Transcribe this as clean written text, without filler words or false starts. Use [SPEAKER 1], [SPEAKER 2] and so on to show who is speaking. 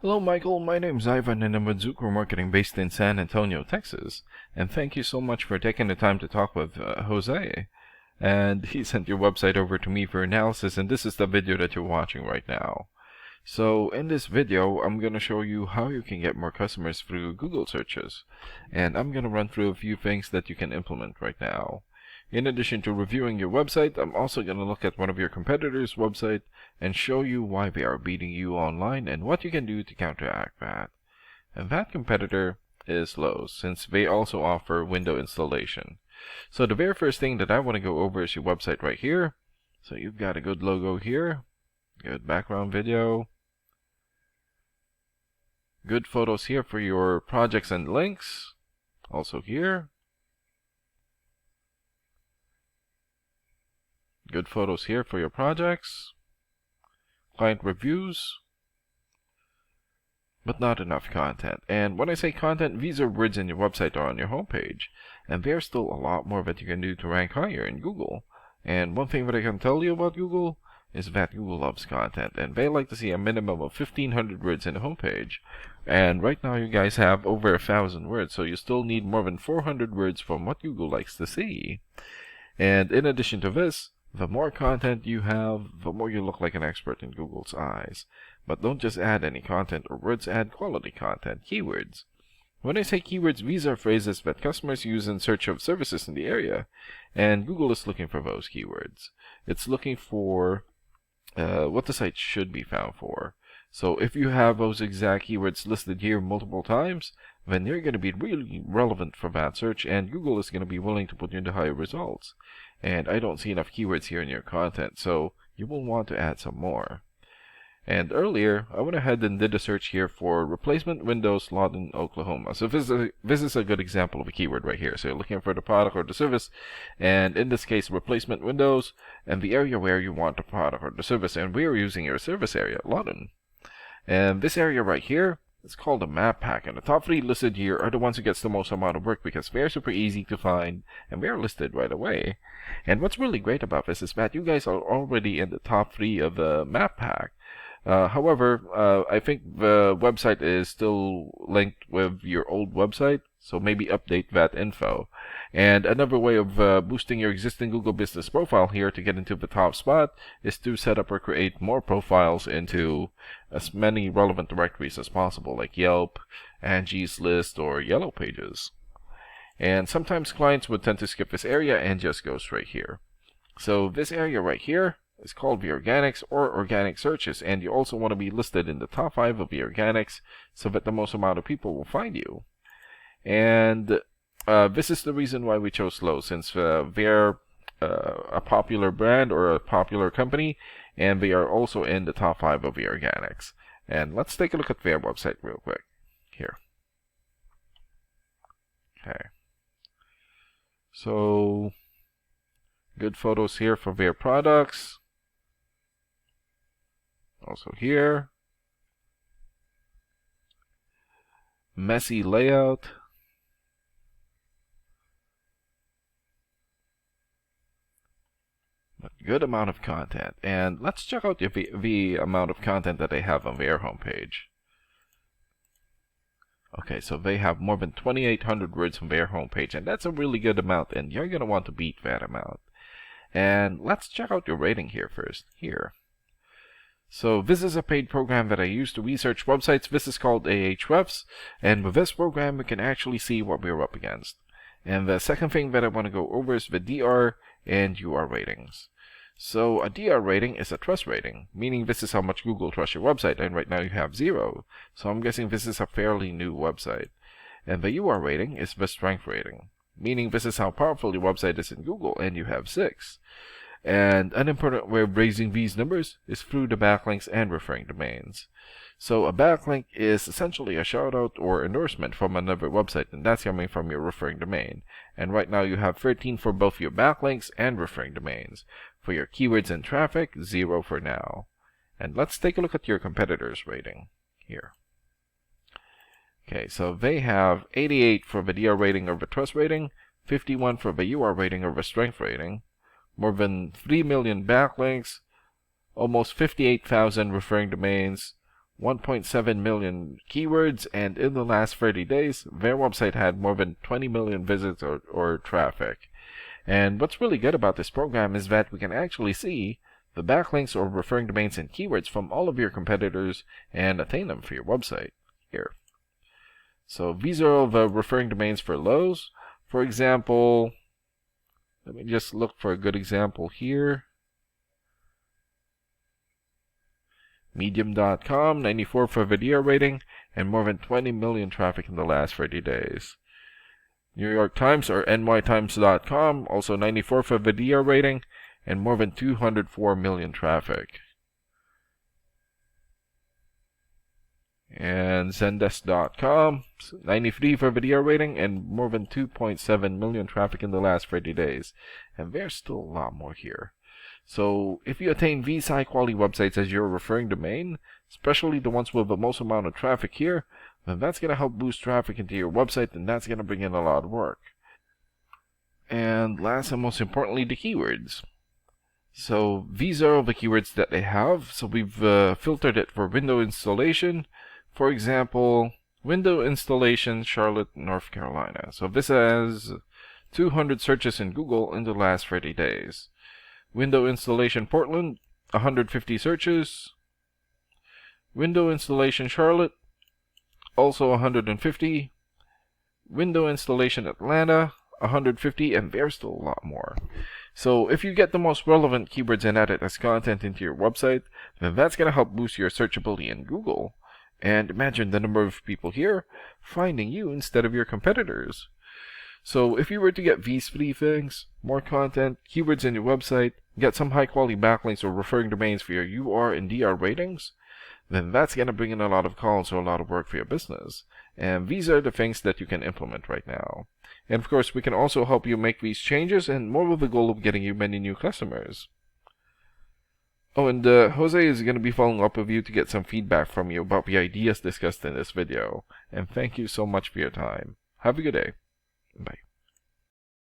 [SPEAKER 1] Hello, Michael. My name's Ivan, and I'm with Zucro Marketing based in San Antonio, Texas. And thank you so much for taking the time to talk with Jose. And he sent your website over to me for analysis, and this is the video that you're watching right now. So in this video, I'm going to show you how you can get more customers through Google searches. And I'm going to run through a few things that you can implement right now. In addition to reviewing your website, I'm also going to look at one of your competitors' website and show you why they are beating you online and what you can do to counteract that. And that competitor is Lowe's, since they also offer window installation. So the very first thing that I want to go over is your website right here. So you've got a good logo here, good background video, good photos here for your projects and links, also here. Good photos here for your projects, client reviews, but not enough content. And when I say content, these are words in your website or on your homepage, and there's still a lot more that you can do to rank higher in Google. And one thing that I can tell you about Google is that Google loves content, and they like to see a minimum of 1,500 words in the homepage. And right now you guys have over 1,000 words, so you still need more than 400 words from what Google likes to see. And in addition to this, the more content you have, the more you look like an expert in Google's eyes. But don't just add any content or words, add quality content, keywords. When I say keywords, these are phrases that customers use in search of services in the area, and Google is looking for those keywords. It's looking for what the site should be found for. So if you have those exact keywords listed here multiple times, then you're going to be really relevant for that search, and Google is going to be willing to put you into higher results. And I don't see enough keywords here in your content, so you will want to add some more. And earlier, I went ahead and did a search here for replacement windows Lawton, Oklahoma. So this is a good example of a keyword right here. So you're looking for the product or the service, and in this case, replacement windows, and the area where you want the product or the service, and we are using your service area, Lawton. And this area right here, it's called a map pack, and the top 3 listed here are the ones who gets the most amount of work because they're super easy to find and they're listed right away. And what's really great about this is that you guys are already in the top 3 of the map pack. However, I think the website is still linked with your old website, so maybe update that info. And another way of boosting your existing Google Business profile here to get into the top spot is to set up or create more profiles into as many relevant directories as possible, like Yelp, Angie's List, or Yellow Pages. And sometimes clients would tend to skip this area and just go straight here. So this area right here is called the organics or organic searches, and you also want to be listed in the top 5 of the organics so that the most amount of people will find you. And this is the reason why we chose Lowe's, since they're a popular brand or a popular company, and they are also in the top 5 of the organics. And let's take a look at their website real quick here. Okay. So good photos here for their products. Also here. Messy layout. But good amount of content. And let's check out the amount of content that they have on their homepage. Okay, so they have more than 2,800 words on their homepage, and that's a really good amount, and you're going to want to beat that amount. And let's check out your rating here first. Here. So this is a paid program that I use to research websites. This is called Ahrefs, and with this program we can actually see what we're up against. And the second thing that I want to go over is the DR and UR ratings. So a DR rating is a trust rating, meaning this is how much Google trusts your website, and right now you have 0. So I'm guessing this is a fairly new website. And the UR rating is the strength rating, meaning this is how powerful your website is in Google, and you have 6. And an important way of raising these numbers is through the backlinks and referring domains. So a backlink is essentially a shoutout or endorsement from another website, and that's coming from your referring domain. And right now you have 13 for both your backlinks and referring domains. For your keywords and traffic, 0 for now. And let's take a look at your competitors' rating here. Okay, so they have 88 for the DR rating or the trust rating, 51 for the UR rating or the strength rating, more than 3 million backlinks, almost 58,000 referring domains, 1.7 million keywords, and in the last 30 days, their website had more than 20 million visits or traffic. And what's really good about this program is that we can actually see the backlinks or referring domains and keywords from all of your competitors and attain them for your website here. So these are all the referring domains for Lowe's. For example, let me just look for a good example here. Medium.com, 94 for video rating, and more than 20 million traffic in the last 30 days. New York Times or nytimes.com, also 94 for video rating, and more than 204 million traffic. And Zendesk.com, 93 for video rating, and more than 2.7 million traffic in the last 30 days. And there's still a lot more here. So if you attain these high quality websites as your referring domain, especially the ones with the most amount of traffic here, then that's going to help boost traffic into your website, and that's going to bring in a lot of work. And last and most importantly, the keywords. So these are all the keywords that they have. So we've filtered it for window installation. For example, window installation, Charlotte, North Carolina. So this has 200 searches in Google in the last 30 days. Window installation, Portland, 150 searches. Window installation, Charlotte, also 150. Window installation, Atlanta, 150, and there's still a lot more. So if you get the most relevant keywords and add it as content into your website, then that's going to help boost your searchability in Google. And imagine the number of people here finding you instead of your competitors. So if you were to get these three things, more content, keywords in your website, get some high quality backlinks or referring domains for your UR and DR ratings, then that's going to bring in a lot of calls or a lot of work for your business. And these are the things that you can implement right now. And of course, we can also help you make these changes, and more with the goal of getting you many new customers. Oh, and Jose is going to be following up with you to get some feedback from you about the ideas discussed in this video. And thank you so much for your time. Have a good day. Bye.